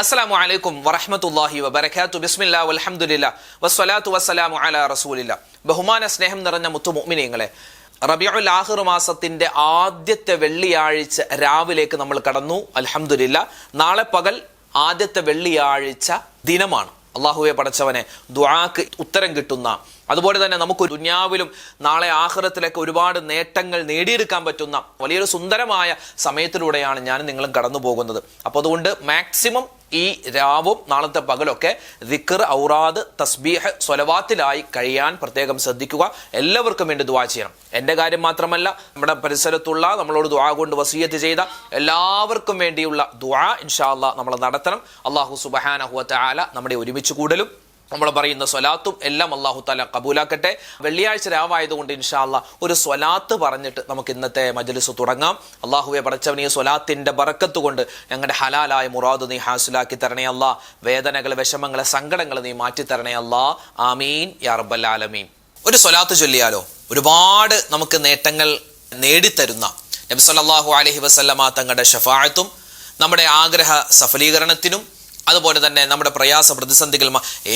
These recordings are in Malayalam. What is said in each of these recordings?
അസ്സലാമു അലൈക്കും വറഹ്മത്തുള്ളാഹി വബറകാതുഹു. ബിസ്മില്ലാ വൽഹംദുലില്ലാ വസ്സലാത്തു വസ്സലാമു അലാ റസൂലില്ലാ. ബഹുമാന സ്നേഹം നിറഞ്ഞ മുത്തു മുഅ്മിനീങ്ങളെ, റബീഉൽ ആഖിർ മാസത്തിന്റെ ആദ്യത്തെ വെള്ളിയാഴ്ച രാവിലേക്ക് നമ്മൾ കടന്നു. അൽഹംദുലില്ലാ, നാളെ പകൽ ആദ്യത്തെ വെള്ളിയാഴ്ച ദിനമാണ്. അള്ളാഹുവെ പടച്ചവനെ, ദുആക്ക് ഉത്തരം കിട്ടുന്ന, അതുപോലെ തന്നെ നമുക്ക് ദുനിയാവിലും നാളെ ആഖിറത്തിലേക്ക് ഒരുപാട് നേട്ടങ്ങൾ നേടിയെടുക്കാൻ പറ്റുന്ന വലിയൊരു സുന്ദരമായ സമയത്തിലൂടെയാണ് ഞാൻ നിങ്ങളും കടന്നു പോകുന്നത്. അപ്പോൾ അതുകൊണ്ട് മാക്സിമം ഈ രാവും നാളത്തെ പകലൊക്കെ ദിക്ർ, ഔറാദ്, തസ്ബീഹ്, സ്വലവാത്തിലായി കഴിയാൻ പ്രത്യേകം ശ്രദ്ധിക്കുക. എല്ലാവർക്കും വേണ്ടി ദുആ ചെയ്യണം. എൻ്റെ കാര്യം മാത്രമല്ല, നമ്മുടെ പരിസരത്തുള്ള നമ്മളോട് ദുആ കൊണ്ട് വസിയത്ത് ചെയ്ത എല്ലാവർക്കും വേണ്ടിയുള്ള ദുആ ഇൻഷാ അല്ലാഹ് നമ്മൾ നടത്തണം. അല്ലാഹു സുബ്ഹാനഹു വ തആല നമ്മുടെ ഒരുമിച്ച് കൂടലും നമ്മൾ പറയുന്ന സ്വലാത്തും എല്ലാം അല്ലാഹു തആല കബൂലാക്കട്ടെ. വെള്ളിയാഴ്ച രാവായതുകൊണ്ട് ഇൻഷാ അല്ലാഹ് ഒരു സ്വലാത്ത് പറഞ്ഞിട്ട് നമുക്ക് ഇന്നത്തെ മജ്ലിസ് തുടങ്ങാം. അല്ലാഹുവെ പടച്ചവനെ, ഈ സ്വലാത്തിന്റെ ബറക്കത്ത് കൊണ്ട് ഞങ്ങളുടെ ഹലാലായ മുറാദ് നീ ഹാസിലാക്കി തരണേ അല്ലാ. വേദനകൾ, വിഷമങ്ങൾ, സങ്കടങ്ങൾ നീ മാറ്റി തരണേ അല്ലാ. ആമീൻ യാ റബ്ബൽ ആലമീൻ. ഒരു സ്വലാത്ത് ചൊല്ലിയാലോ ഒരുപാട് നമുക്ക് നേട്ടങ്ങൾ നേടിത്തരുന്ന നബി സല്ലല്ലാഹു അലൈഹി വസല്ലമ തങ്ങളുടെ ശഫാഅത്തും നമ്മുടെ ആഗ്രഹ സഫലീകരണത്തിനും അതുപോലെ തന്നെ നമ്മുടെ പ്രയാസ പ്രതിസന്ധികൾ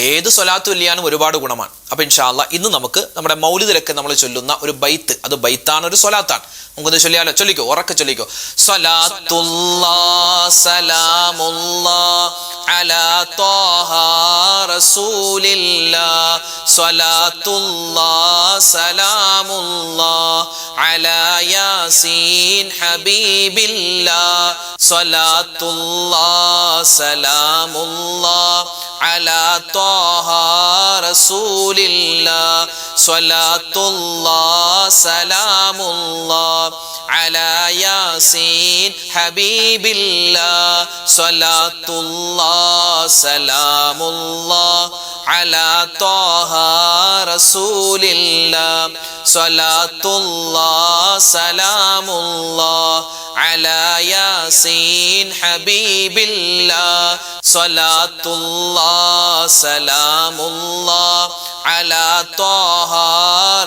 ഏത് സ്വലാത്ത് ചൊല്ലിയാലും ഒരുപാട് ഗുണമാണ്. അപ്പൊ ഇൻഷാ അല്ലാഹ് ഇന്ന് നമുക്ക് നമ്മുടെ മൗലിദിലൊക്കെ നമ്മൾ ചൊല്ലുന്ന ഒരു ബൈത്ത്, അത് ബൈത്താണ്, ഒരു സ്വലാത്താണ്. നമുക്കത് ചൊല്ലിയാലോ? ചൊല്ലിക്കോ, ഉറക്കെ ചൊല്ലിക്കോ. സ്വലാത്തുല്ലാഹ് സലാമുല്ലാഹ് അലാ ത്വാഹ റസൂലില്ലാഹ്. സ്വലാത്തുല്ലാഹ് സലാമുല്ലാഹ് അലാ യാസീൻ ഹബീബില്ലാഹ്. സ്വലാത്തുല്ലാഹ് സലാമുല്ലാഹ് അലാ ത്വാഹ റസൂലില്ലാഹ്. സ്വലാത്തുല്ലാഹ് സലാമുല്ലാഹ് അലാ യാസീൻ ഹബീബില്ലാഹ്. സ്വലാത്തുല്ലാഹ് സലാമുല്ലാഹ് അലാ ത്വാഹ റസൂലില്ലാഹ്. സ്വലാത്തുല്ലാഹ് സലാമുല്ലാഹ് അലാ യാസീൻ ഹബീബില്ലാഹ്. സ്വലാത്തുല്ലാഹ് സലാമുല്ലാഹ് അലാ ത്വാഹ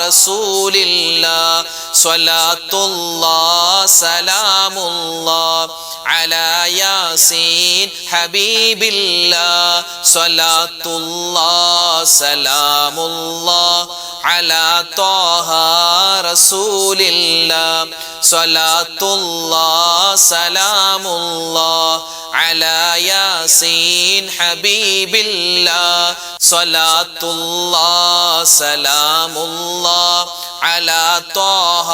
റസൂലില്ലാഹ്. സ്വലാത്തുല്ലാഹ് സലാമുല്ലാഹ് അലാ യാസീൻ ഹബീബില്ലാഹ്. സ്വലാത്തുല്ലാഹ് സലാമുല്ലാഹ് അലാ ത്വാഹ റസൂലില്ലാഹ്. സ്വലാത്തുല്ലാഹ് സലാമുല്ലാഹ് അലാ യാസീൻ ഹബീബില്ലാഹ്. സ്വലാത്തുല്ലാഹ് സലാമുല്ലാഹ് അലാ ത്വാഹ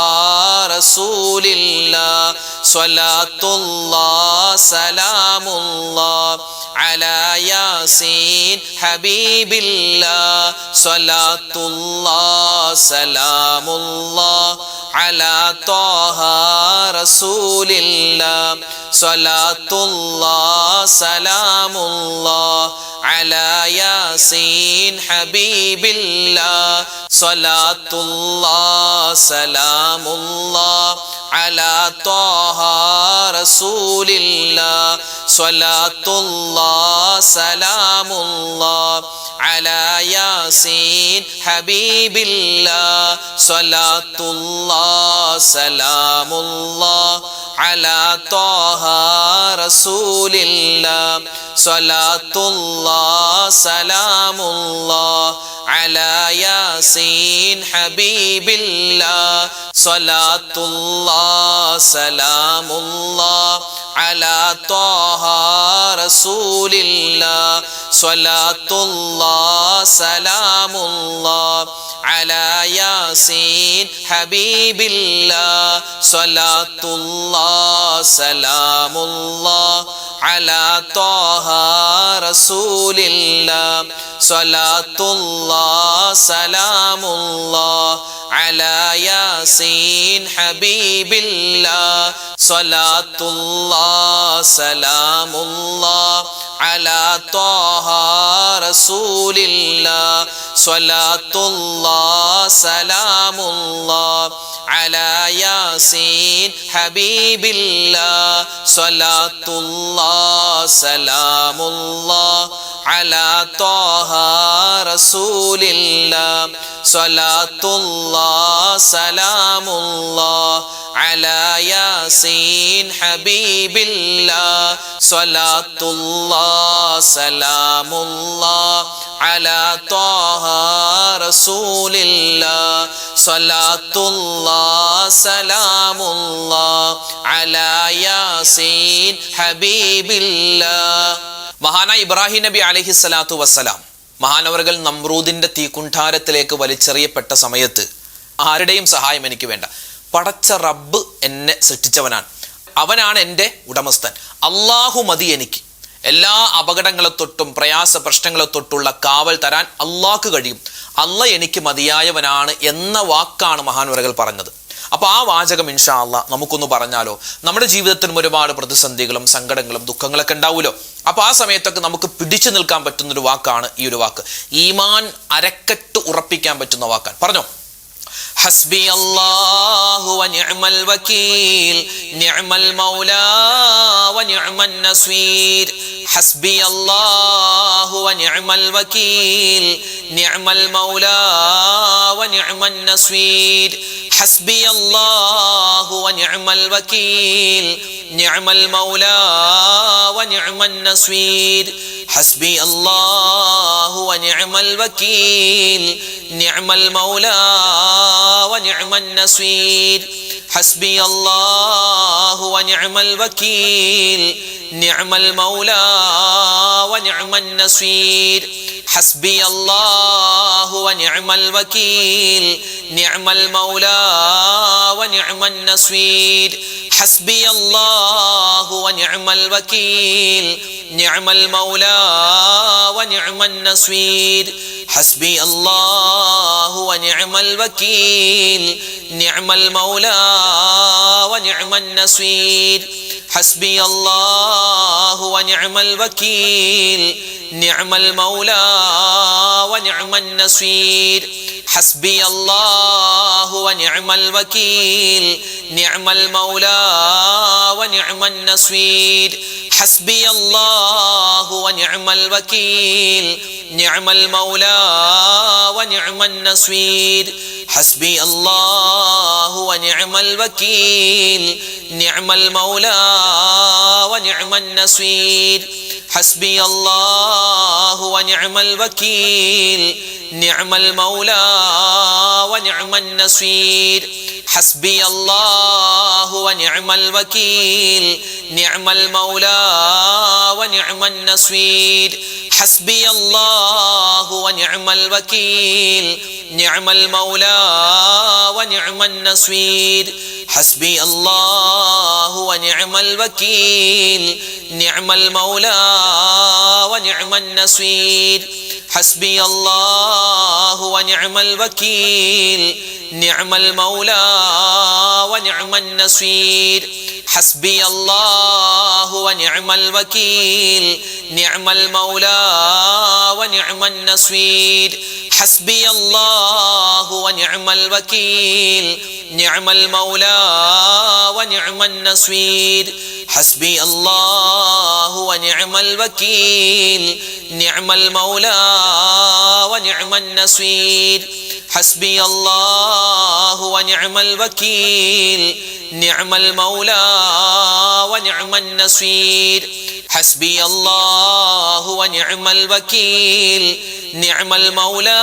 റസൂലില്ലാഹ്. സ്വലാത്തുല്ലാഹ് സലാമുല്ലാഹ് അലാ യാസീൻ ഹബീബില്ലാഹ്. സ്വലാത്തുല്ലാഹ് സലാമുല്ലാഹ് അലാ ത്വാഹ റസൂലില്ലാഹ്. സ്വലാത്തുല്ലാഹ് സലാമുല്ലാഹ് അലാ യാസീൻ ഹബീബില്ലാഹ്. സ്വലാത്തുല്ലാഹ് സലാമുല്ലാഹ് അലാ ത്വാഹ റസൂലില്ലാഹ്. സ്വലാത്തുല്ലാഹ് സലാമുല്ലാഹ് അലാ യാസീൻ ഹബീബില്ലാഹ്. സ്വലാത്തുല്ലാഹ് സലാമുല്ലാഹ് അലാ ത്വാഹ റസൂലില്ലാഹ്. സ്വലാത്തുല്ലാഹ് സലാമുല്ലാഹ് അലാ യാസീൻ ഹബീബില്ലാഹ്. സ്വലാത്തുല്ലാഹ് സലാമുല്ലാഹ് അലാ ത്വാഹ റസൂലില്ലാഹ്. സ്വലാത്തുല്ലാഹ് സലാമുല്ലാഹ് അലാ യാസീൻ ഹബീബില്ലാഹ്. സ്വലാത്തുല്ലാഹ് സലാമുല്ലാഹ് അലാ ത്വാഹ റസൂലില്ലാഹ്. സ്വലാത്തുല്ലാഹ് സലാമുല്ലാഹ് അലാ യാസീൻ ഹബീബില്ലാഹ്. സ്വലാത്തുല്ലാഹ് സലാമുല്ലാഹ് അലാ ത്വാഹ റസൂലില്ലാഹ്. സ്വലാത്തുല്ലാഹ് സലാമുല്ലാഹ് അലാ യാസീൻ ഹബീബില്ലാഹ്. സ്വലാത്തുല്ലാഹ് സലാമുല്ലാഹ് അലാ ത്വാഹ റസൂലില്ലാഹ്. സ്വലാത്തുല്ലാഹ് സലാമുല്ലാഹ് അലാ യാസീൻ ഹബീബില്ലാഹ്. സ്വലാത്തുല്ലാഹ് സലാമുല്ലാഹ് അലാ ത്വാഹ റസൂലില്ലാഹ് സ്വലാത്തുല്ലാഹ് സലാമുല്ലാഹ് അലാ യാസീൻ ഹബീബില്ലാഹ്. മഹാനായ ഇബ്രാഹിം നബി അലൈഹിസ്സലാത്തു വസ്സലാം മഹാനവറുകൾ നമ്രൂദിന്റെ തീക്കുണ്ഠാരത്തിലേക്ക് വലിച്ചെറിയപ്പെട്ട സമയത്ത് ആരുടെയും സഹായം എനിക്ക് വേണ്ട, പടച്ച റബ്ബ് എന്നെ സൃഷ്ടിച്ചവനാണ്, അവനാണ് എൻ്റെ ഉടമസ്ഥൻ, അള്ളാഹു മതി എനിക്ക്, എല്ലാ അപകടങ്ങളെ തൊട്ടും പ്രയാസ പ്രശ്നങ്ങളെ തൊട്ടുള്ള കാവൽ തരാൻ അള്ളാഹ്ക്ക് കഴിയും, അള്ള എനിക്ക് മതിയായവനാണ് എന്ന വാക്കാണ് മഹാനവറുകൾ പറഞ്ഞത്. അപ്പോൾ ആ വാചകം ഇൻഷാ അള്ളാഹ് നമുക്കൊന്ന് പറഞ്ഞാലോ. നമ്മുടെ ജീവിതത്തിലും ഒരുപാട് പ്രതിസന്ധികളും സങ്കടങ്ങളും ദുഃഖങ്ങളൊക്കെ ഉണ്ടാവുമല്ലോ. അപ്പോൾ ആ സമയത്തൊക്കെ നമുക്ക് പിടിച്ചു നിൽക്കാൻ പറ്റുന്നൊരു വാക്കാണ് ഈ ഒരു വാക്ക്. ഈമാൻ അരക്കെട്ട് ഉറപ്പിക്കാൻ പറ്റുന്ന വാക്കാണ്. പറഞ്ഞോ, ഹസ്ബി അല്ലാഹു വ നിഅമൽ വകീൽ നിഅമൽ മൗലാ വ നിഅമൻ നസീർ. ഹസ്ബി അല്ലാഹു വ നിഅമൽ വകീൽ നിഅമൽ മൗലാ വ നിഅമൻ നസീർ. حسبي الله ونعم الوكيل نعم المولى ونعم النصير. حسبي الله ونعم الوكيل نعم المولى ونعم النصير. حسبي الله ونعم الوكيل نعم المولى ونعم النصير. حسبي الله ونعم الوكيل نعم المولى ونعم النصير. حسبي الله ونعم الوكيل نعم المولى ونعم النصير. حسبي الله ونعم الوكيل نعم المولى ونعم النصير. حسبي الله ونعم الوكيل نعم المولى ونعم النصير. حسبي الله ونعم الوكيل نعم المولى ونعم النصير. حسبي الله ونعم الوكيل نعم المولى ونعم النصير. حسبي الله ونعم الوكيل نعم المولى ونعم النصير. حسبي الله ونعم الوكيل نعم المولى ونعم النصير. حسبي الله ونعم الوكيل نعم المولى ونعم النصير. حسبي الله ونعم الوكيل نعم المولى ونعم النصير. حسبي الله ونعم الوكيل نعم المولى ونعم النصير. حسبي الله ونعم الوكيل نعم المولى ونعم النصير. حسبي الله ونعم الوكيل نعم المولى ونعم النصير. حسبي الله ونعم الوكيل نعم المولى ونعم النصير. حسبي الله ونعم الوكيل نعم المولى ونعم النصير. حسبي الله ونعم الوكيل نعم المولى ونعم النصير. حسبي الله ونعم الوكيل نعم المولى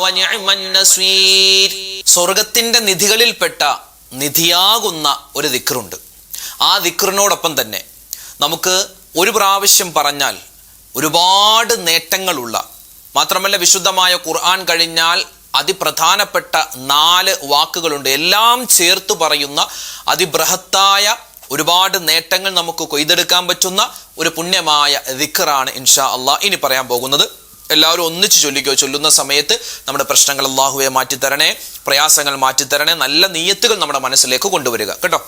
ونعم النصير. സ്വർഗത്തിന്റെ നിധികളിൽപ്പെട്ട നിധിയാകുന്ന ഒരു ദിക്റുണ്ട്. ആ ദിക്റിനോടൊപ്പം തന്നെ നമുക്ക് ഒരു പ്രാവശ്യം പറഞ്ഞാൽ ഒരുപാട് നേട്ടങ്ങളുള്ള, മാത്രമല്ല വിശുദ്ധമായ ഖുർആൻ കഴിഞ്ഞാൽ അതിപ്രധാനപ്പെട്ട 4 വാക്കുകളുണ്ട്. എല്ലാം ചേർത്ത് പറയുന്ന അതിബൃഹത്തായ ഒരുപാട് നേട്ടങ്ങൾ നമുക്ക് കൊയ്തെടുക്കാൻ പറ്റുന്ന ഒരു പുണ്യമായ ദിക്റാണ് ഇൻഷാ അള്ളാഹ് ഇനി പറയാൻ പോകുന്നത്. എല്ലാവരും ഒന്നിച്ച് ചൊല്ലിക്കോ. ചൊല്ലുന്ന സമയത്ത് നമ്മുടെ പ്രശ്നങ്ങൾ അല്ലാഹുവേ മാറ്റിത്തരണേ, പ്രയാസങ്ങൾ മാറ്റിത്തരണേ, നല്ല നിയ്യത്തുകൾ നമ്മുടെ മനസ്സിലേക്ക് കൊണ്ടുവരിക കേട്ടോ.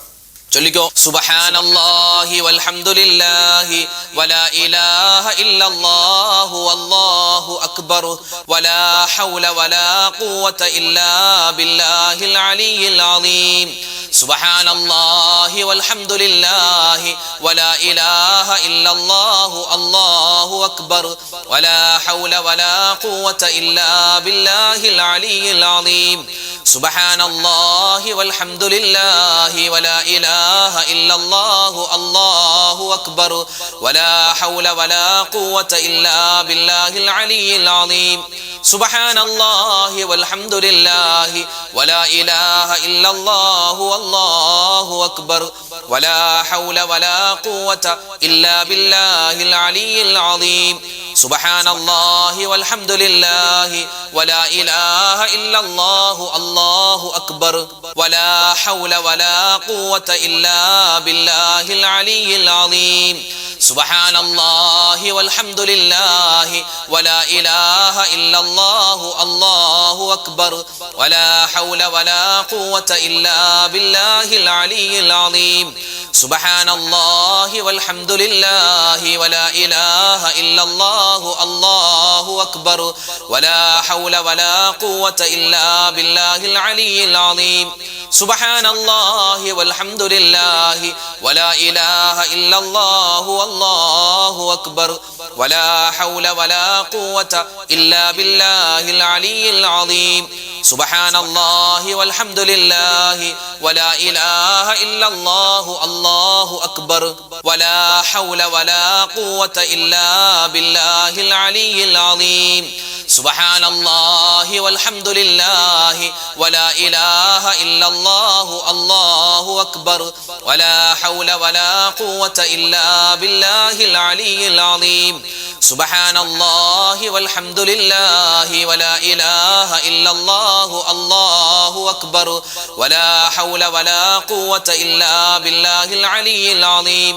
ചൊല്ലിക്കോ. സുബ്ഹാനല്ലാഹി വൽഹംദുലില്ലാഹി വലാ ഇലാഹ ഇല്ലല്ലാഹു വല്ലാഹു അക്ബർ വലാ ഹൗല വലാ ഖുവത ഇല്ലാ ബില്ലാഹിൽ അലിയിൽ അലീം. സുബ്ഹാനല്ലാഹി വൽഹംദുലില്ലാഹി വലാ ഇലാഹ ഇല്ലല്ലാഹു അല്ലാഹു أكبر ولا حول ولا قوة إلا بالله العلي العظيم سبحان الله والحمد لله ولا إله إلا الله الله أكبر ولا حول ولا قوة إلا بالله العلي العظيم سبحان الله والحمد لله ولا إله إلا الله الله أكبر ولا حول ولا قوة إلا بالله العلي العظيم سبحان الله والحمد لله ولا إله إلا الله الله أكبر ولا حول ولا قوة إلا بالله العلي العظيم سبحان الله والحمد لله ولا إله إلا الله الله أكبر ولا حول ولا قوة إلا بالله العلي العظيم سبحان الله والحمد لله ولا إله إلا الله الله أكبر ولا حول ولا قوة إلا بالله العلي العظيم سبحان الله والحمد لله ولا إله إلا الله الله أكبر ولا حول ولا قوة إلا بالله العلي العظيم سبحان الله والحمد لله ولا إله إلا الله الله أكبر ولا حول ولا قوة إلا بالله العلي العظيم سبحان الله والحمد لله ولا إله إلا الله الله أكبر ولا حول ولا قوة إلا بالله العلي العظيم سبحان الله والحمد لله ولا إله إلا الله الله أكبر ولا حول ولا قوة إلا بالله العلي العظيم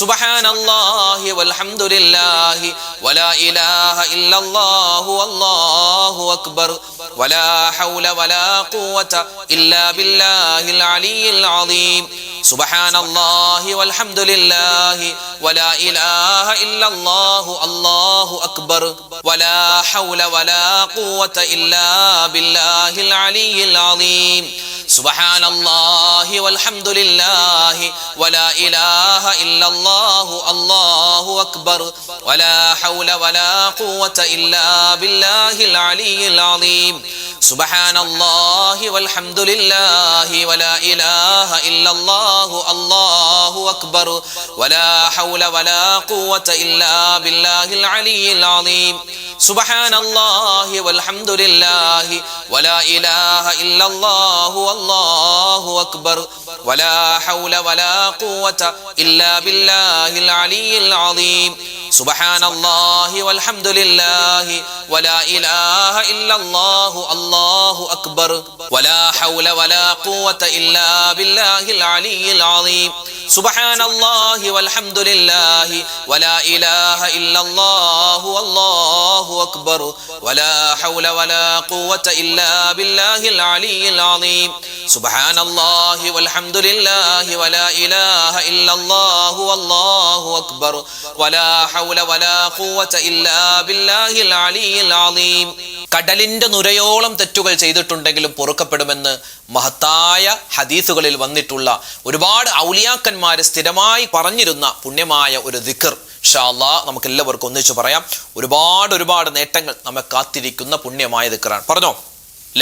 سبحان الله والحمد لله ولا إله إلا الله الله أكبر ولا حول ولا قوة إلا بالله العلي العظيم سبحان الله والحمد لله ولا إله إلا الله الله أكبر ولا حول ولا قوة إلا بالله العلي العظيم سبحان الله والحمد لله ولا إله إلا الله الله أكبر ولا حول ولا قوة إلا بالله العلي العظيم سبحان الله والحمد لله ولا إله إلا الله الله أكبر ولا حول ولا قوة إلا بالله العلي العظيم سبحان الله والحمد لله ولا إله إلا الله الله أكبر ولا حول ولا قوة إلا بالله العلي العظيم سبحان الله والحمد لله ولا إله إلا الله الله أكبر ولا حول ولا قوة إلا بالله العلي العظيم سبحان الله والحمد لله ولا إله إلا الله الله أكبر ولا حول ولا قوة إلا بالله العلي العظيم سبحان الله والحمد لله ولا إله إلا الله الله أكبر ولا حول ولا قوة إلا بالله العلي العظيم കടലിന്റെ നുരയോളം തെറ്റുകൾ ചെയ്തിട്ടുണ്ടെങ്കിലും പൊറുക്കപ്പെടുമെന്ന് മഹത്തായ ഹദീസുകളിൽ വന്നിട്ടുള്ള ഒരുപാട് ഔലിയാക്കന്മാർ സ്ഥിരമായി പറഞ്ഞിരുന്ന പുണ്യമായ ഒരു ദിക്ർ ഇൻഷാ അല്ലാഹ് നമുക്ക് എല്ലാവർക്കും ഒന്നിച്ചു പറയാം. ഒരുപാട് നേട്ടങ്ങൾ നമ്മെ കാത്തിരിക്കുന്ന പുണ്യമായ ദിക്റാണ്. പറഞ്ഞോ,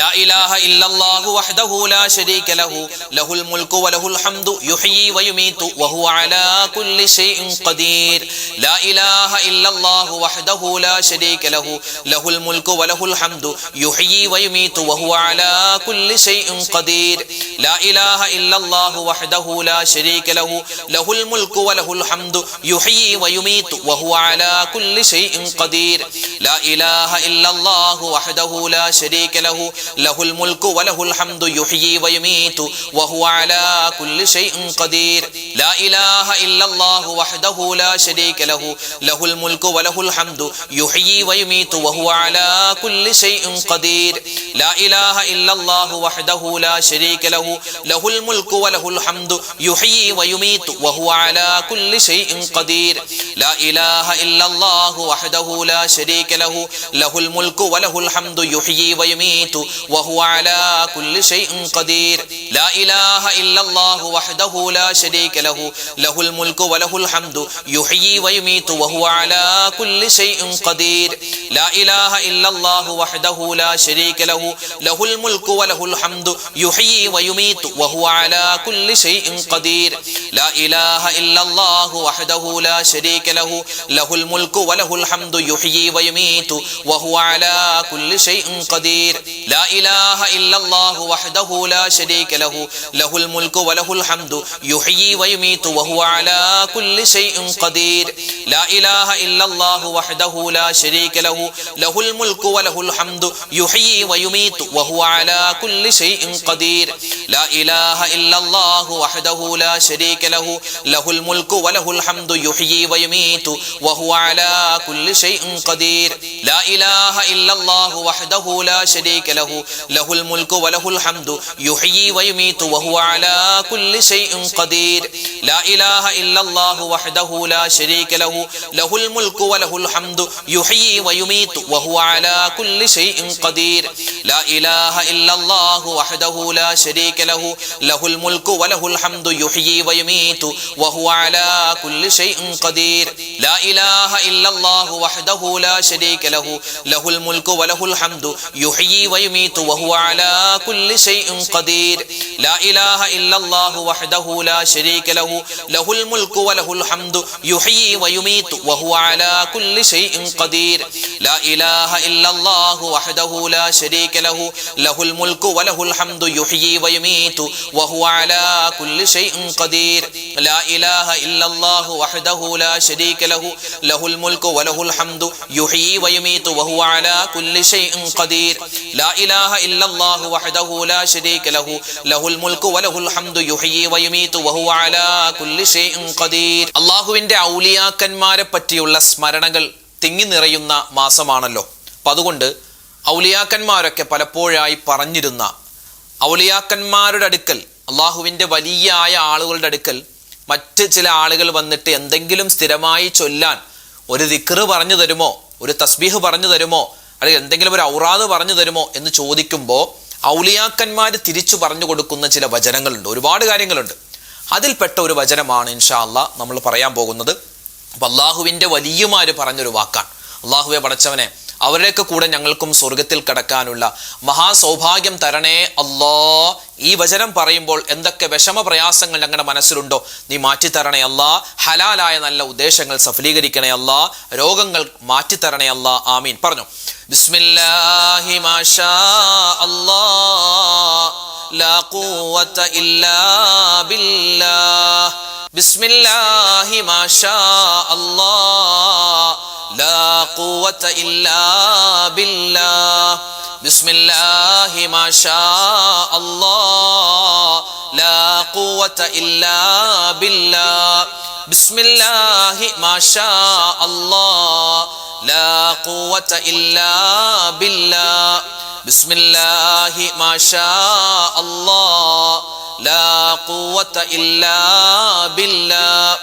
لا إله إلا الله وحده لا شريك له له الملك وله الحمد يحيي ويميت وهو على كل شيء قدير. لا إله إلا الله وحده لا شريك له له الملك وله الحمد يحيي ويميت وهو على كل شيء قدير. لا إله إلا الله وحده لا شريك له له الملك وله الحمد يحيي ويميت وهو على كل شيء قدير. لا إله إلا الله وحده لا شريك له له الملك وله الحمد يحيي ويميت وهو على كل شيء قدير. لا إله إلا الله وحده لا شريك له له الملك وله الحمد يحيي ويميت وهو على كل شيء قدير. لا إله إلا الله وحده لا شريك له له الملك وله الحمد يحيي ويميت وهو على كل شيء قدير. لا إله إلا الله وحده لا شريك له له الملك وله الحمد يحيي ويميت وهو على كل شيء قدير لا إله إلا الله وحده لا شريك له له الملك وله الحمد يحيي ويميت وهو على كل شيء قدير لا إله إلا الله وحده لا شريك له له الملك وله الحمد يحيي ويميت وهو على كل شيء قدير لا إله إلا الله وحده لا شريك له له الملك وله الحمد يحيي ويميت وهو على كل شيء قدير لا إله إلا الله وحده لا شريك له له الملك وله الحمد يحيي ويميت وهو على كل شيء قدير لا إله إلا الله وحده لا شريك له له الملك وله الحمد يحيي ويميت وهو على كل شيء قدير لا إله إلا الله وحده لا شريك له له الملك وله الحمد يحيي ويميت وهو على كل شيء قدير لا إله إلا الله وحده لا شريك له له الملك وله الحمد يحيي ويميت وهو على كل شيء قدير لا إله إلا الله وحده لا شريك له له الملك وله الحمد يحيي ويميت وهو على كل شيء قدير لا إله إلا الله وحده لا شريك له له الملك وله الحمد يحيي ويميت وهو على كل شيء قدير لا إله إلا الله وحده لا شريك له له الملك وله الحمد يحيي ويميت وهو على كل شيء قدير لا إله إلا الله وحده لا شريك له له الملك وله الحمد يحيي ويميت وهو على كل شيء قدير لا إله إلا الله وحده لا شريك له له الملك وله الحمد يحيي ويميت وهو على كل شيء قدير لا إله إلا الله وحده لا شريك له له الملك وله الحمد يحيي ويميت وهو على كل شيء قدير لا إله إلا الله وحده لا شريك له له الملك وله الحمد يحيي ويميت وهو على كل شيء قدير അല്ലാഹുവിന്റെ ഔലിയാക്കന്മാരെ പറ്റിയുള്ള സ്മരണകൾ തിങ്ങി നിറയുന്ന മാസമാണല്ലോ. അപ്പം അതുകൊണ്ട് ഔലിയാക്കന്മാരൊക്കെ പലപ്പോഴായി പറഞ്ഞിരുന്ന ഔലിയാക്കന്മാരുടെ അടുക്കൽ, അള്ളാഹുവിൻ്റെ വലിയായ ആളുകളുടെ അടുക്കൽ മറ്റ് ചില ആളുകൾ വന്നിട്ട് എന്തെങ്കിലും സ്ഥിരമായി ചൊല്ലാൻ ഒരു ദിക്റ് പറഞ്ഞു തരുമോ, ഒരു തസ്ബീഹ് പറഞ്ഞു തരുമോ, അല്ലെങ്കിൽ എന്തെങ്കിലും ഒരു ഔറാദ് പറഞ്ഞു തരുമോ എന്ന് ചോദിക്കുമ്പോൾ ഔലിയാക്കന്മാർ തിരിച്ചു പറഞ്ഞു കൊടുക്കുന്ന ചില വചനങ്ങളുണ്ട്, ഒരുപാട് കാര്യങ്ങളുണ്ട്. അതിൽപ്പെട്ട ഒരു വചനമാണ് ഇൻഷാ അല്ലാഹ് നമ്മൾ പറയാൻ പോകുന്നത്. അപ്പം അള്ളാഹുവിൻ്റെ വലിയമാര് പറഞ്ഞൊരു വാക്കാണ്, അള്ളാഹുവെ പടച്ചവനെ അവരുടെയൊക്കെ കൂടെ ഞങ്ങൾക്കും സ്വർഗത്തിൽ കടക്കാനുള്ള മഹാസൗഭാഗ്യം തരണേ അല്ലാ. ഈ വചനം പറയുമ്പോൾ എന്തൊക്കെ വിഷമ പ്രയാസങ്ങൾ ഞങ്ങളുടെ മനസ്സിലുണ്ടോ നീ മാറ്റിത്തരണേ അല്ലാ. ഹലാലായ നല്ല ഉദ്ദേശങ്ങൾ സഫലീകരിക്കണേ അല്ലാ. രോഗങ്ങൾ മാറ്റിത്തരണേ അല്ലാ. ആമീൻ. പറഞ്ഞു. ബിസ്മില്ലാഹി മാഷാ അല്ലാഹ് ലാ ഖുവത ഇല്ലാ ബില്ലാഹ്. ബിസ്മില്ലാഹി മാഷാ അല്ലാഹ് ലാ ഖുവത ഇല്ലാ ബില്ലാഹ്. ബിസ്മില്ലാഹി മാഷാ അല്ലാഹ് ലാ ഖുവത ഇല്ലാ ബില്ലാഹ്. ബിസ്മില്ലാഹി മാഷാ അല്ലാഹ് ലാ ഖുവത ഇല്ലാ ബില്ലാഹ്. ബിസ്മില്ലാഹി മാഷാ അല്ലാഹ് ലാ ഖുവത ഇല്ലാ ബില്ലാഹ്.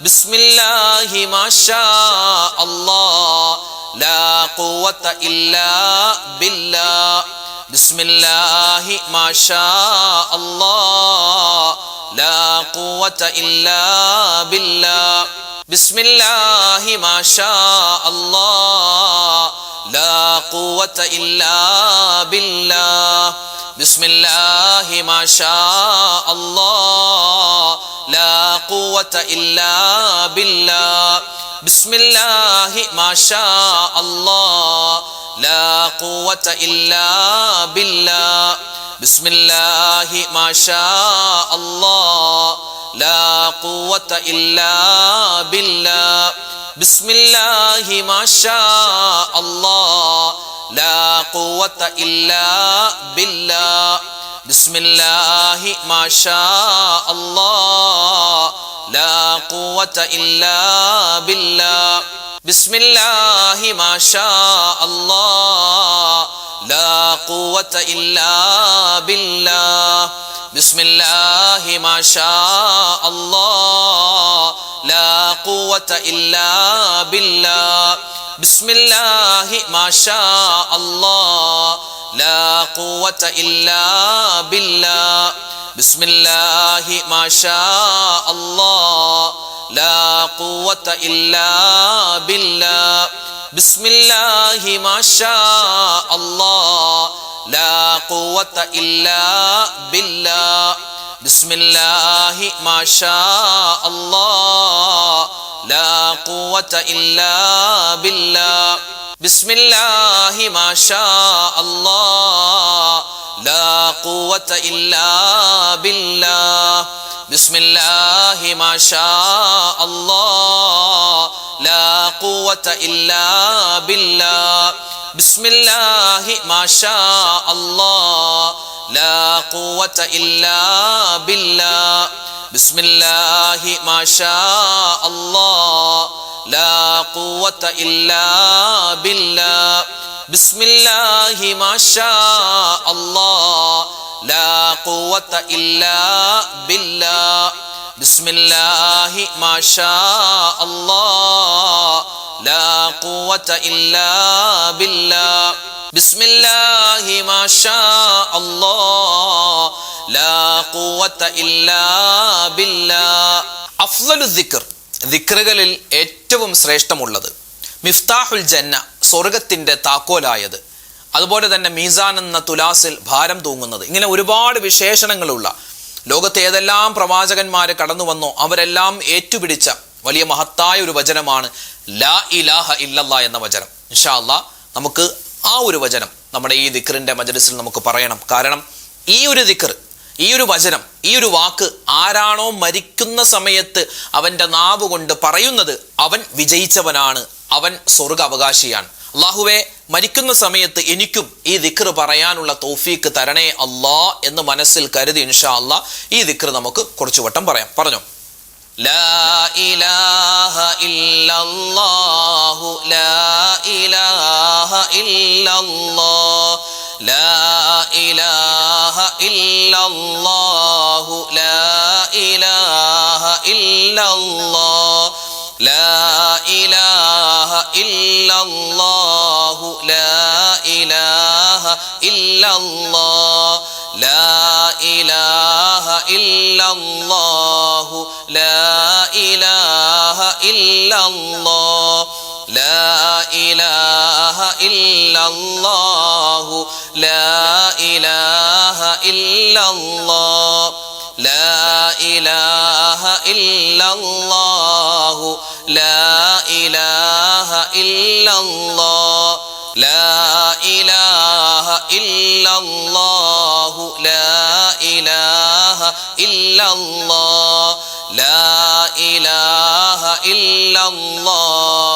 ബിസ്മില്ലാഹി മാഷാ അല്ലാഹ് ലാ ഖുവത ഇല്ലാ ബില്ലാഹ്. ബിസ്മില്ലാഹി മാഷാ അല്ലാഹ് ലാ ഖുവത ഇല്ലാ ബില്ലാഹ്. ബിസ്മില്ലാഹി മാഷാ അല്ലാഹ് ലാ ഖുവത ഇല്ലാ ബില്ലാഹ്. ബിസ്മില്ലാഹി മാഷാ അല്ലാഹ് ലാ ഖുവത ഇല്ലാ ബില്ലാഹ്. ബിസ്മില്ലാഹി മാഷാ അല്ലാഹ് ലാ ഖുവത ഇല്ലാ ബില്ലാഹ്. ബിസ്മില്ലാഹി മാഷാ അല്ലാഹ് ലാ ഖുവത ഇല്ലാ ബില്ലാഹ്. ബിസ്മില്ലാഹി മാഷാ അല്ലാഹ് ലാ ഖുവത ഇല്ലാ ബില്ലാഹ്. ബിസ്മില്ലാഹി മാഷാ അല്ലാഹ് ലാ ഖുവത ഇല്ലാ ബില്ലാഹ്. ബിസ്മില്ലാഹി മാഷാ അല്ലാഹ് ലാ ഖുവത ഇല്ലാ ബില്ലാഹ്. ബിസ്മില്ലാഹി മാഷാ അല്ലാഹ് ലാ ഖുവത ഇല്ലാ ബില്ലാഹ്. ബിസ്മില്ലാഹി മാഷാ അല്ലാഹ് ലാ ഖുവത ഇല്ലാ ബില്ലാഹ്. ബിസ്മില്ലാഹി മാഷാ അല്ലാഹ് ലാ ഖുവത ഇല്ലാ ബില്ലാഹ്. ബിസ്മില്ലാഹി മാഷാ അല്ലാഹ് ലാ ഖുവത ഇല്ലാ ബില്ലാഹ്. ബിസ്മില്ലാഹി മാഷാ അല്ലാഹ് ലാ ഖുവത ഇല്ലാ ബില്ലാഹ്. ബിസ്മില്ലാഹി മാഷാ അല്ലാഹ് ലാ ഖുവത ഇല്ലാ ബില്ലാഹ്. ബിസ്മില്ലാഹി മാഷാ അല്ലാഹ് ലാ ഖുവത ഇല്ലാ ബില്ലാഹ്. ബിസ്മില്ലാഹി മാഷാ അല്ലാഹ് ലാ ഖുവത ഇല്ലാ ബില്ലാഹ്. ബിസ്മില്ലാഹി മാഷാ അല്ലാഹ് ലാ ഖുവത ഇല്ലാ ബില്ലാഹ്. ബിസ്മില്ലാഹി മാഷാ അല്ലാഹ് ലാ ഖുവത ഇല്ലാ ബില്ലാഹ്. ബിസ്മില്ലാഹി മാഷാ അല്ലാഹ് ലാ ഖുവത ഇല്ലാ ബില്ലാഹ്. ബിസ്മില്ലാഹി മാഷാ അല്ലാഹ് ലാ ഖുവത ഇല്ലാ ബില്ലാഹ്. അഫ്ളലു ദിക്ർ, ദിക്റുകളിൽ ഏറ്റവും ശ്രേഷ്ഠമുള്ളത്, മിഫ്താഹുൽ ജന്ന, സ്വർഗത്തിന്റെ താക്കോലായത്, അതുപോലെ തന്നെ മീസാൻ എന്ന തുലാസിൽ ഭാരം തൂങ്ങുന്നത്, ഇങ്ങനെ ഒരുപാട് വിശേഷണങ്ങളുള്ള, ലോകത്തെ ഏതെല്ലാം പ്രവാചകന്മാര് കടന്നു വന്നോ അവരെല്ലാം ഏറ്റുപിടിച്ച വലിയ മഹത്തായ ഒരു വചനമാണ് ലാ ഇലാഹ ഇല്ലല്ലാഹ് എന്ന വചനം. ഇൻഷാ അല്ലാഹ് നമുക്ക് ആ ഒരു വചനം നമ്മുടെ ഈ ദിക്റിന്റെ മജ്‌ലിസിൽ നമുക്ക് പറയണം. കാരണം ഈ ഒരു ദിക്ർ, ഈ ഒരു വചനം, ഈ ഒരു വാക്ക് ആരാണോ മരിക്കുന്ന സമയത്ത് അവന്റെ നാവ് കൊണ്ട് പറയുന്നത് അവൻ വിജയിച്ചവനാണ്, അവൻ സ്വർഗ അവകാശിയാണ്. അല്ലാഹുവേ, മരിക്കുന്ന സമയത്ത് എനിക്കും ഈ ദിക്ർ പറയാനുള്ള തൗഫീക്ക് തരണേ അല്ലാ എന്ന് മനസ്സിൽ കരുതി ഇൻഷാ അല്ലാ ഈ ദിക്ർ നമുക്ക് കുറച്ചു വട്ടം പറയാം. പറഞ്ഞോ. ലാ ഇലാഹ ഇല്ലല്ലാഹു ലാ ഇലാഹ ഇല്ലല്ലാഹ് ലാ ഇലാഹ ഇല്ലല്ലാഹു ലാ ഇലാഹ ഇല്ലല്ലാഹ് ലാ ഇലാഹ ഇല്ലല്ലാഹു ലാ ഇലാഹ ഇല്ലല്ലാഹ് ലാ ഇലാഹ ഇല്ലല്ലാഹു ലാ ഇലാഹ ഇല്ലല്ലാഹ് ലാ ഇലാഹ ഇല്ലല്ലാഹു ലാ ഇലാഹ ഇല്ലല്ലാഹ് ലാ ഇലാഹ ഇല്ലല്ലാഹു ലാ ഇലാഹ ഇല്ലല്ലാഹ് ലാ ഇലാഹ ഇല്ലല്ലാഹു ലാ ഇലാഹ ഇല്ലല്ലാഹ് ലാ ഇലാഹ ഇല്ലല്ലാഹു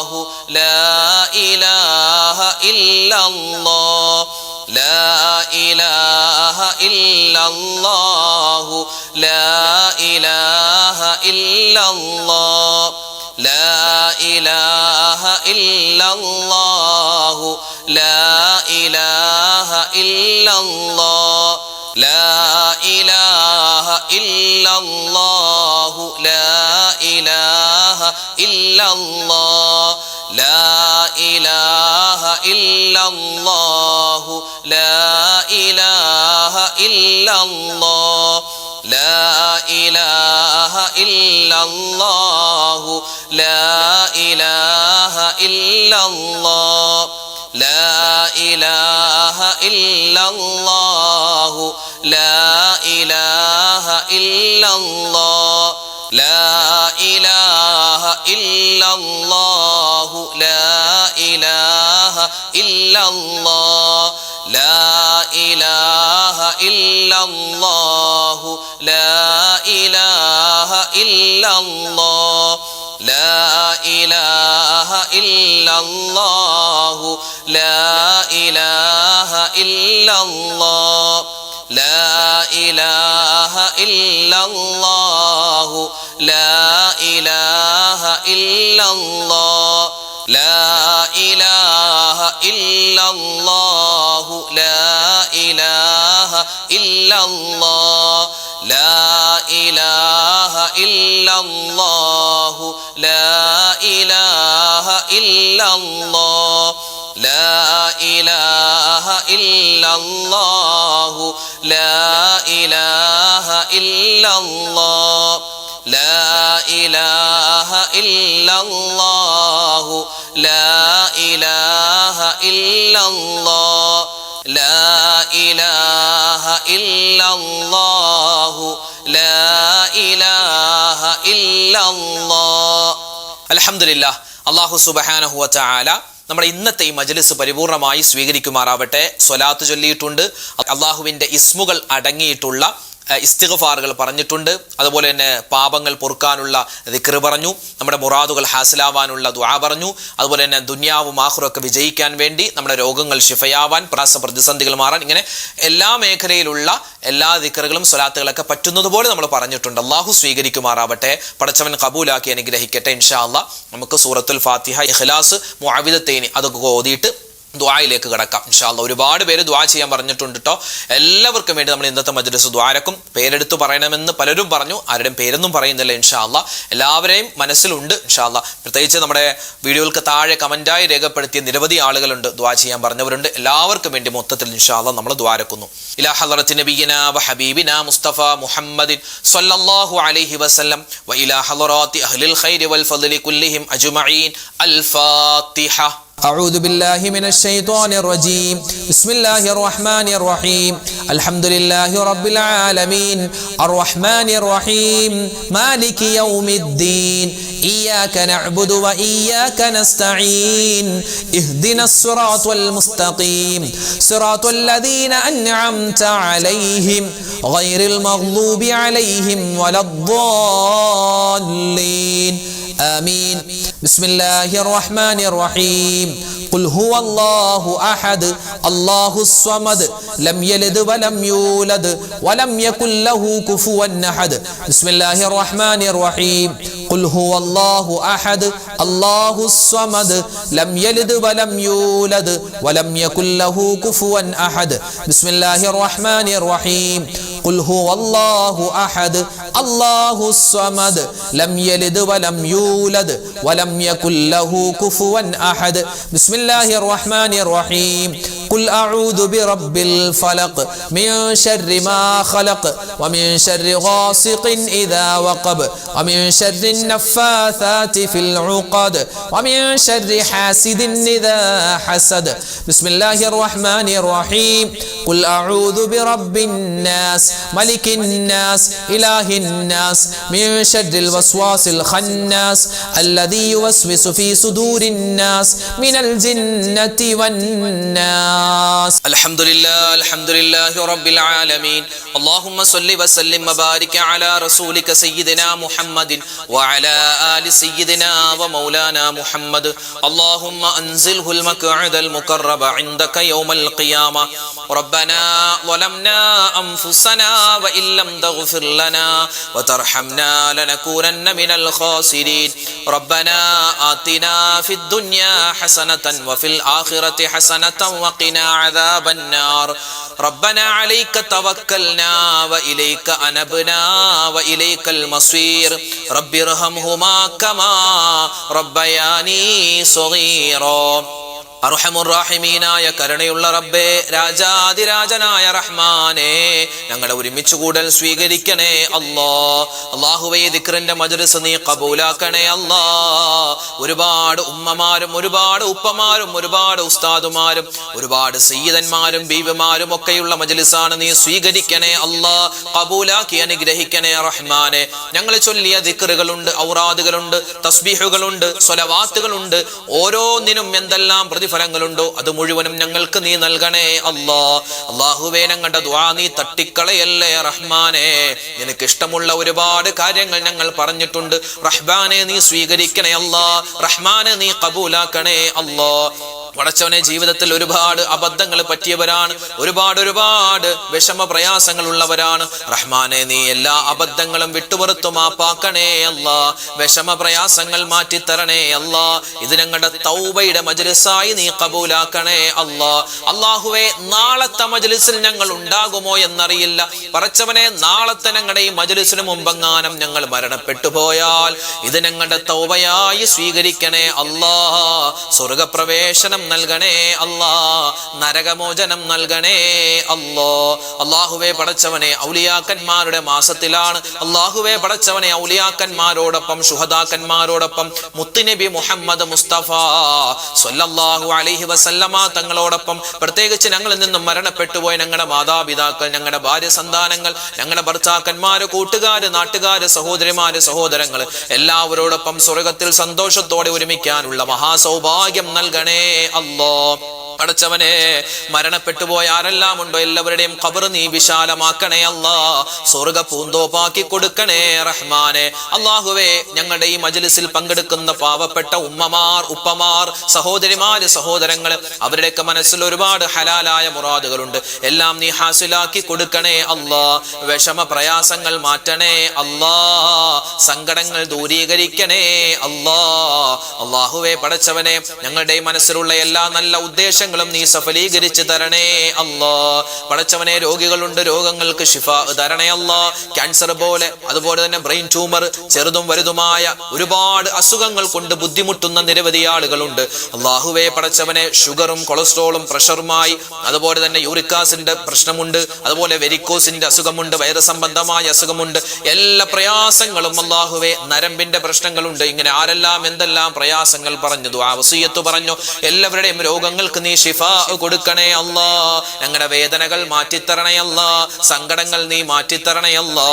ലാ ഇലാഹ ഇല്ലല്ലാഹ് ലാ ഇലാഹ ഇല്ലല്ലാഹു ലാ ഇലാഹ ഇല്ലല്ലാഹ് ലാ ഇലാഹ ഇല്ലല്ലാഹു ലാ ഇലാഹ ഇല്ലല്ലാഹ് ലാ ഇലാഹ ഇല്ലല്ലാഹു ലാ ഇലാഹ ഇല്ലല്ലാഹ് ലാ ഇലാഹ ഇല്ലല്ലാഹു ലാ ഇലാഹ ഇല്ലല്ലാഹ് ലാ ഇലാഹ ഇല്ലല്ലാഹു ലാ ഇലാഹ ഇല്ലല്ലാഹ് ലാ ഇലാഹ ഇല്ലല്ലാഹു ലാ ഇലാഹ ഇല്ലല്ലാഹ് ലാ ഇലാഹ ഇല്ലല്ലാഹു ലാ ഇലാഹ ഇല്ലല്ലാഹ് ലാ ഇലാഹ ഇല്ലല്ലാഹു ലാ ഇലാഹ ഇല്ലല്ലാഹ് ലാ ഇലാഹ ഇല്ലല്ലാഹു ലാ ഇലാഹ ഇല്ലല്ലാഹ് ലാ ഇലാഹ ഇല്ലല്ലാഹു ലാ ഇലാഹ ഇല്ലല്ലാഹ് ലാ ഇലാഹ ഇല്ലല്ലാഹു ലാ ഇലാഹ ഇല്ലല്ലാഹ് ലാ ഇലാഹ ഇല്ലല്ലാഹു ലാ ഇലാഹ ഇല്ലല്ലാഹ് ലാ ഇലാഹ ഇല്ലല്ലാഹു ലാ ഇലാഹ ഇല്ലല്ലാഹ് ലാ ഇലാഹ ഇല്ലല്ലാഹു ലാ ഇലാഹ ഇല്ലല്ലാഹ് ലാ ഇലാഹ ഇല്ലല്ലാഹു ലാ ഇലാഹ ഇല്ലല്ലാഹ്. അൽഹംദുലില്ലാഹ്. അല്ലാഹു സുബ്ഹാനഹു വ തആല നമ്മുടെ ഇന്നത്തെ ഈ മജ്ലിസ് പരിപൂർണമായി സ്വീകരിക്കുമാറാവട്ടെ. സ്വലാത്ത് ചൊല്ലിയിട്ടുണ്ട്, അള്ളാഹുവിൻ്റെ ഇസ്മുകൾ അടങ്ങിയിട്ടുള്ള ഇസ്തിഗ്ഫാറുകൾ പറഞ്ഞിട്ടുണ്ട്, അതുപോലെ തന്നെ പാപങ്ങൾ പൊറുക്കാനുള്ള ദിക്ർ പറഞ്ഞു, നമ്മുടെ മുറാദുകൾ ഹാസിലാവാനുള്ള ദുആ പറഞ്ഞു, അതുപോലെ തന്നെ ദുനിയാവും ആഖിറത്തും വിജയിക്കാൻ വേണ്ടി നമ്മുടെ രോഗങ്ങൾ ശിഫയാവാൻ, പ്രയാസ പ്രതിസന്ധികൾ മാറാൻ, ഇങ്ങനെ എല്ലാ മേഖലയിലുള്ള എല്ലാ ദിക്റുകളും സ്വലാത്തുകളൊക്കെ പറ്റുന്നതുപോലെ നമ്മൾ പറഞ്ഞിട്ടുണ്ട്. അള്ളാഹു സ്വീകരിക്കുമാറാവട്ടെ, പടച്ചവൻ കബൂലാക്കി അനുഗ്രഹിക്കട്ടെ. ഇൻഷാ അല്ലാഹ് നമുക്ക് സൂറത്തുൽ ഫാത്തിഹ, ഇഖ്ലാസ്, മുഅവ്വിദത്തൈനി അതൊക്കെ ഓതിയിട്ട് ദുആയിലേക്ക് കടക്കാം ഇൻഷാ അല്ലാഹ്. ഒരുപാട് പേര് ദുആ ചെയ്യാൻ പറഞ്ഞിട്ടുണ്ട് കേട്ടോ. എല്ലാവർക്കും വേണ്ടി നമ്മൾ ഇന്നത്തെ മജ്ലിസ് ദുആരക്കും. പേരെടുത്ത് പറയണമെന്ന് പലരും പറഞ്ഞു, ആരുടെയും പേരൊന്നും പറയുന്നില്ല. ഇൻഷാ അല്ലാഹ് എല്ലാവരെയും മനസ്സിലുണ്ട് ഇൻഷാ അല്ലാഹ്. പ്രത്യേകിച്ച് നമ്മുടെ വീഡിയോകൾക്ക് താഴെ കമന്റായി രേഖപ്പെടുത്തിയ നിരവധി ആളുകളുണ്ട്, ദുആ ചെയ്യാൻ പറഞ്ഞവരുണ്ട്. എല്ലാവർക്കും വേണ്ടി മൊത്തത്തിൽ ഇൻഷാ അല്ലാഹ് നമ്മൾ ദുആരക്കുന്നു. ഇലാ ഹളറത്തി നബിയിനാ വ ഹബീബിനാ മുസ്തഫ മുഹമ്മദിൻ സ്വല്ലല്ലാഹു അലൈഹി വസല്ലം വ ഇലാ ഹളറാത്തി അഹ്ലിൽ ഖൈരി വൽ ഫദ്ലി കുല്ലിഹിം അജ്മഈൻ. അൽ ഫാത്തിഹ. أعوذ بالله من الشيطان الرجيم. بسم الله الرحمن الرحيم. الحمد لله رب العالمين الرحمن الرحيم مالك يوم الدين إياك نعبد وإياك نستعين اهدنا الصراط المستقيم صراط الذين أنعمت عليهم غير المغضوب عليهم ولا الضالين آمين. بسم الله الرحمن الرحيم. قل هو الله أحد الله الصمد لم يلد ولم يولد ولم يكن له كفوا أحد. بسم الله الرحمن الرحيم. قل هو الله أحد الله الصمد لم يلد ولم يولد ولم يكن له كفوا أحد. بسم الله الرحمن الرحيم. قل هو الله أحد الله الصمد لم يلد ولم يولد ولم يكن له كفوا أحد. بسم الله الرحمن الرحيم. قل أعوذ برب الفلق من شر ما خلق ومن شر غاسق إذا وقب ومن شر النفاثات في العقد ومن شر حاسد إذا حسد. بسم الله الرحمن الرحيم. قل أعوذ برب الناس ملك الناس إله الناس من شر الوسواس الخناس الذي يوسوس في صدور الناس من الجنة والناس. الحمد لله رب العالمين. اللهم صل وسلم وبارك على رسولك سيدنا محمد وعلى آل سيدنا ومولانا محمد. اللهم أنزله المقعد المقرب عندك يوم القيامة. ربنا ظلمنا أنفسنا وإن لم تغفر لنا وترحمنا لنكونن من الخاسرين. ربنا آتنا في الدنيا حسنة وفي الآخرة حسنة وقنا عذاب النار. ربنا عليك توكلنا وإليك أنبنا وإليك المصير. رب ارحمهما كما ربياني صغيرا. അർഹമുർറാഹിമീനായ കരുണയുള്ള റബ്ബേ, രാജാതിരാജനായ റഹ്മാനേ, ഞങ്ങളെ ഒരുമിച്ച് കൂടൽ സ്വീകരിക്കണേ അല്ലാ. അല്ലാഹുവേ, ദിക്റിന്റെ മജ്ലിസ് നീ ഖബൂലാക്കണേ അല്ലാ. ഒരുപാട് ഉമ്മമാരും ഒരുപാട് ഉപ്പമാരും ഒരുപാട് ഉസ്താദുമാരും ഒരുപാട് സയ്യിദന്മാരും ബീവിമാരും ഒക്കെയുള്ള മജ്ലിസാണ്, നീ സ്വീകരിക്കണേ അല്ലാ. ഖബൂലാക്കി അനുഗ്രഹിക്കണേ റഹ്മാനെ. ഞങ്ങൾ ചൊല്ലിയ ദിക്റുകളുണ്ട്, ഔറാദുകളുണ്ട്, തസ്ബീഹുകളുണ്ട്, സ്വലവാത്തുകളുണ്ട്. ഓരോന്നിനും എന്തെല്ലാം ഫലങ്ങളുണ്ടോ അത് മുഴുവനും ഞങ്ങൾക്ക് നീ നൽകണേ അല്ലാ. അല്ലാഹുവേ, ഞങ്ങളുടെ ദുആ നീ തട്ടിക്കളയല്ലേ റഹ്മാനെ. നിനക്ക് ഇഷ്ടമുള്ള ഒരുപാട് കാര്യങ്ങൾ ഞങ്ങൾ പറഞ്ഞിട്ടുണ്ട്. റഹ്മാനെ, നീ സ്വീകരിക്കണേ അല്ലാ. റഹ്മാനെ, നീ ഖബൂലാക്കണേ അല്ലാ. പടച്ചവനെ ജീവിതത്തിൽ ഒരുപാട് അബദ്ധങ്ങൾ പറ്റിയവരാണ്, ഒരുപാട് വിഷമ പ്രയാസങ്ങൾ ഉള്ളവരാണ്. റഹ്മാനെ നീ എല്ലാ അബദ്ധങ്ങളും വിട്ടുപുറത്തു മാപ്പാക്കണേ അല്ലാ, വിഷമ പ്രയാസങ്ങൾ മാറ്റിത്തരണേ അല്ലാ. ഇത് ഞങ്ങളുടെ തൗബയുടെ മജ്ലിസായി നീ കബൂലാക്കണേ അല്ലാ. അല്ലാഹുവേ, നാളത്തെ മജ്ലിസിൽ ഞങ്ങൾ ഉണ്ടാകുമോ എന്നറിയില്ല. പടച്ചവനെ, നാളത്തെ ഞങ്ങളുടെ ഈ മജ്ലിസിന് മുമ്പെങ്ങാനും ഞങ്ങൾ മരണപ്പെട്ടു പോയാൽ ഇത് ഞങ്ങളുടെ തൗബയായി സ്വീകരിക്കണേ അല്ലാ. സ്വർഗപ്രവേശനം നൽകണേ അല്ലാ, നരകമോചനം നൽകണേ അല്ലാ. അല്ലാഹുവേ പടച്ചവനെ, ഔലിയാക്കന്മാരുടെ മാസത്തിലാണ്. അല്ലാഹുവേ പടച്ചവനെ, ഔലിയാക്കന്മാരോടൊപ്പം ശുഹദാക്കന്മാരോടൊപ്പം മുത്തുനബി മുഹമ്മദ് മുസ്തഫ സ്വല്ലല്ലാഹു അലൈഹി വസല്ലമ തങ്ങളോടൊപ്പം പ്രത്യേകിച്ച് ഞങ്ങളിൽ നിന്നും മരണപ്പെട്ടു പോയ ഞങ്ങളുടെ മാതാപിതാക്കൾ, ഞങ്ങളുടെ ഭാര്യ സന്താനങ്ങൾ, ഞങ്ങളുടെ ഭർത്താക്കന്മാര്, കൂട്ടുകാര്, നാട്ടുകാര്, സഹോദരിമാര്, സഹോദരങ്ങൾ എല്ലാവരോടൊപ്പം സ്വർഗത്തിൽ സന്തോഷത്തോടെ ഒരുമിക്കാനുള്ള മഹാസൗഭാഗ്യം നൽകണേ അല്ലാ. പടച്ചവനെ, മരണപ്പെട്ടു പോയ ആരെല്ലാം ഉണ്ടോ എല്ലാവരുടെയും ഖബർ നീ വിശാലമാക്കണേ അല്ലാ, സ്വർഗ പൂന്തോപ്പാക്കി കൊടുക്കണേ റഹ്മാനെ. അല്ലാഹുവേ, ഞങ്ങളുടെ ഈ മജ്ലിസിൽ പങ്കെടുക്കുന്ന പാവപ്പെട്ട ഉമ്മമാർ, ഉപ്പമാർ, സഹോദരിമാര്, സഹോദരങ്ങൾ, അവരുടെയൊക്കെ മനസ്സിൽ ഒരുപാട് ഹലാലായ മുറാദുകളുണ്ട്. എല്ലാം നീ ഹാസിലാക്കി കൊടുക്കണേ അല്ലാ. വിഷമ പ്രയാസങ്ങൾ മാറ്റണേ അല്ലാ, സങ്കടങ്ങൾ ദൂരീകരിക്കണേ അല്ലാ. അല്ലാഹുവേ പടച്ചവനെ, ഞങ്ങളുടെ മനസ്സിലുള്ള എല്ലാ നല്ല ഉദ്ദേശങ്ങളും നീ സഫലീകരിച്ച് തരണേ അല്ലാ. പടച്ചവനെ, രോഗികളുണ്ട്, രോഗങ്ങൾക്ക് ശിഫാ തരണേ അല്ലാ. ക്യാൻസർ പോലെ, അതുപോലെ തന്നെ ബ്രെയിൻ ട്യൂമർ, ചെറുതും വലുതുമായ ഒരുപാട് അസുഖങ്ങൾ കൊണ്ട് ബുദ്ധിമുട്ടുന്ന നിരവധി ആളുകളുണ്ട്. അല്ലാഹുവേ പടച്ചവനെ, ഷുഗറും കൊളസ്ട്രോളും പ്രഷറുമായി, അതുപോലെ തന്നെ യൂറിക് ആസിഡിന്റെ പ്രശ്നമുണ്ട്, അതുപോലെ വെരിക്കോസിന്റെ അസുഖമുണ്ട്, വൈറസ് സംബന്ധമായ അസുഖമുണ്ട്, എല്ലാ പ്രയാസങ്ങളും അല്ലാഹുവേ, നരമ്പിന്റെ പ്രശ്നങ്ങളുണ്ട്. ഇങ്ങനെ ആരെല്ലാം എന്തെല്ലാം പ്രയാസങ്ങൾ പറഞ്ഞു, ദുആ വസിയത്ത് പറഞ്ഞു, എല്ലാവരുടെയും രോഗങ്ങൾക്ക് നീ ശിഫാ കൊടുക്കണേ അല്ലാ. ഞങ്ങളുടെ വേദനകൾ മാറ്റിത്തരണേ അല്ലാ, സങ്കടങ്ങൾ നീ മാറ്റിത്തരണേ അല്ലാ.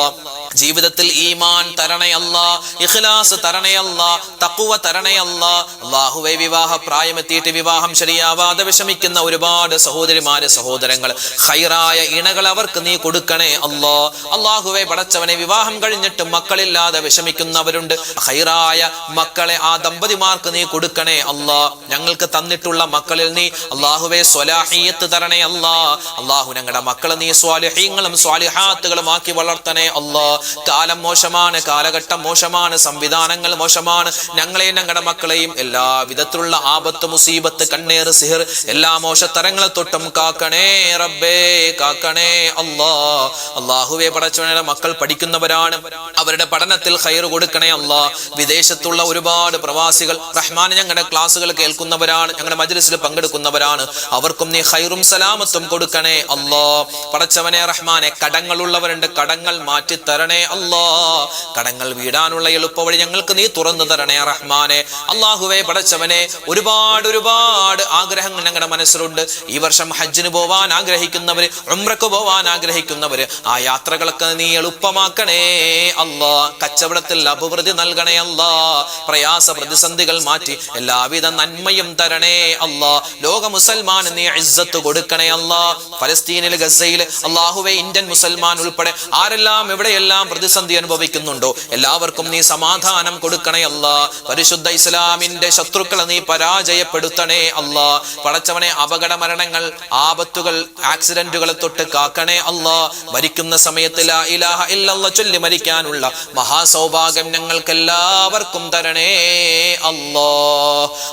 ജീവിതത്തിൽ ഈമാൻ തരണേ അല്ലാ, ഇഖ്ലാസ് തരണേ അല്ലാ, തഖ്വ തരണേ അല്ലാ. അല്ലാഹുവേ, വിവാഹ പ്രായമെത്തിയിട്ട് വിവാഹം ശരിയാവാതെ വിഷമിക്കുന്ന ഒരുപാട് സഹോദരിമാര്, സഹോദരങ്ങൾ, ഖൈറായ ഇണകൾ അവർക്ക് നീ കൊടുക്കണേ അല്ലാ. അല്ലാഹുവേ പടച്ചവനെ, വിവാഹം കഴിഞ്ഞിട്ട് മക്കളില്ലാതെ വിഷമിക്കുന്നവരുണ്ട്. ഖൈറായ മക്കളെ ആ ദമ്പതിമാർക്ക് നീ കൊടുക്കണേ അല്ലാ. ഞങ്ങൾക്ക് തന്നിട്ടുള്ള മക്കളിൽ നീ അല്ലാഹുവേ സ്വലാഹിയത്ത് തരണേ അല്ലാ. അല്ലാഹു, ഞങ്ങളുടെ മക്കളെ നീ സ്വാലിഹീങ്ങളും സ്വാലിഹാത്തുകളും ആക്കി വളർത്തണേ അല്ലാ. കാലം മോശമാണ്, കാലഘട്ടം മോശമാണ്, സംവിധാനങ്ങൾ മോശമാണ്. ഞങ്ങളെയും ഞങ്ങളുടെ മക്കളെയും എല്ലാ വിധത്തിലുള്ള ആപത്ത്, മുസീബത്ത്, കണ്ണേറ്, സിഹർ, എല്ലാ മോശത്തരങ്ങളെ തൊട്ടും കാക്കണേ റബ്ബേ, കാക്കണേ അല്ലാ. അല്ലാഹുവേ പടച്ചവനെ, മക്കൾ പഠിക്കുന്നവരാണ്, അവരുടെ പഠനത്തിൽ ഖൈർ കൊടുക്കണേ അല്ലാ. വിദേശത്തുള്ള ഒരുപാട് പ്രവാസികൾ റഹ്മാൻ ഞങ്ങളുടെ ക്ലാസ്സുകൾ കേൾക്കുന്നവരാണ്, ഞങ്ങളുടെ മജ്ലിസിൽ പങ്കെടുക്കുന്നവരാണ്. അവർക്കും നീ ഖൈറും സലാമത്തും കൊടുക്കണേ അല്ലാ. പടച്ചവനെ റഹ്മാനെ, കടങ്ങളുള്ളവരുണ്ട്, കടങ്ങൾ മാറ്റി തരണേ അല്ലാ. കടങ്ങൾ വീടാനുള്ള എളുപ്പവഴി ഞങ്ങൾക്ക് നീ തുറന്നു തരണേ റഹ്മാനെ. അല്ലാഹുവേ പടച്ചവനെ, ഒരുപാട് ആഗ്രഹങ്ങൾ ഞങ്ങളുടെ മനസ്സിലുണ്ട്. ഈ വർഷം ഹജ്ജിന് പോവാൻ ആഗ്രഹിക്കുന്നവര്, ഉംറക്ക് പോവാൻ ആഗ്രഹിക്കുന്നവര്, ആ യാത്രകളൊക്കെ നീ എളുപ്പമാക്കണേ അല്ലാ. കച്ചവടത്തിൽ അഭിവൃദ്ധി നൽകണേ അല്ലാ. പ്രയാസ പ്രതിസന്ധികൾ മാറ്റി എല്ലാവിധ നന്മയും തരണേ അല്ലാ. ലോക മുസൽമാന് നീ ഇസ്സത്ത് കൊടുക്കണേ അല്ലാ. ഫലസ്തീനിൽ, ഗസയിൽ അല്ലാഹുവേ, ഇന്ത്യൻ മുസൽമാൻ ഉൾപ്പെടെ ആരെല്ലാം എവിടെയെല്ലാം പ്രതിസന്ധി അനുഭവിക്കുന്നുണ്ടോ എല്ലാവർക്കും നീ സമാധാനം കൊടുക്കണേ അല്ലാ. പരിശുദ്ധ ഇസ്ലാമിന്റെ ശത്രുക്കളെ നീ പരാജയപ്പെടുത്തണേ അല്ലാ. പടച്ചവനെ, അപകട മരണങ്ങൾ, ആപത്തുകൾ, ആക്സിഡന്റുകളെ തൊട്ട് കാക്കണേ അല്ലാ. മരിക്കുന്ന സമയത്ത് ലാ ഇലാഹ ഇല്ലല്ലാഹ് ചൊല്ലി മരിക്കാനുള്ള മഹാസൗഭാഗ്യം ഞങ്ങൾക്ക് എല്ലാവർക്കും തരണേ അല്ലാ.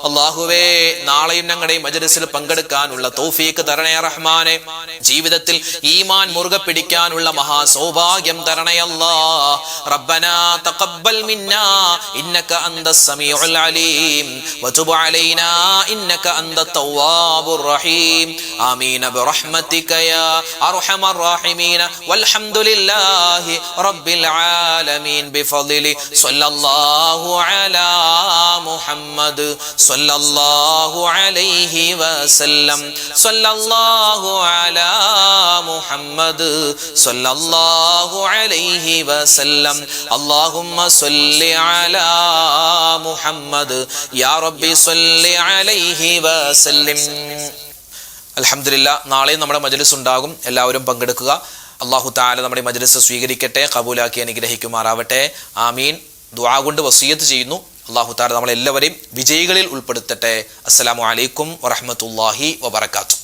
അല്ലാഹുവേ, നാളെയും ഞങ്ങളുടെ മജ്ലിസിൽ പങ്കെടുക്കാനുള്ള തൗഫീഖ് തരണേ റഹ്മാനെ. ജീവിതത്തിൽ ഈമാൻ മുറുകെ പിടിക്കാനുള്ള മഹാസൗഭാഗ്യം തരണേ അല്ലാ. റബ്ബനാ തഖബ്ബൽ മിന്നാ ഇന്നക അന്തസ് സമീഉൽ അലീം വതുബ് അലൈനാ ഇന്നക അന്തത് തവ്വാബുർ റഹീം. ആമീൻ ബിറഹ്മതിക യാ അർഹമർ റഹീമീൻ. വൽഹംദുലില്ലാഹി റബ്ബിൽ ആലമീൻ ബിഫദ്ലി സ്വല്ലല്ലാഹു അലാ മുഹമ്മദ് സ്വല്ലല്ലാഹു അലൈഹി വസല്ലം. സ്വല്ലല്ലാഹു അലാ മുഹമ്മദ് സ്വല്ലല്ലാഹു അലൈഹി വസല്ലം. അല്ലാഹുമ്മ സ്വല്ലി അലാ മുഹമ്മദ് യാ റബ്ബി സ്വല്ലി അലൈഹി വസല്ലം. അൽഹംദുലില്ലാ, നാളെയും നമ്മുടെ മജ്ലിസ് ഉണ്ടാകും, എല്ലാവരും പങ്കെടുക്കുക. അല്ലാഹു തആല നമ്മുടെ മജ്ലിസ് സ്വീകരിക്കട്ടെ, ഖബൂലാക്കി അനുഗ്രഹിക്കുമാറാവട്ടെ. ആമീൻ. ദുആ കൊണ്ട് വസിയത്ത് ചെയ്യുന്നു. അല്ലാഹു തആല നമ്മളെല്ലാവരെയും വിജയികളിൽ ഉൾപ്പെടുത്തട്ടെ. അസ്സലാമു അലൈക്കും വറഹ്മത്തുള്ളാഹി വബറകാതുഹു.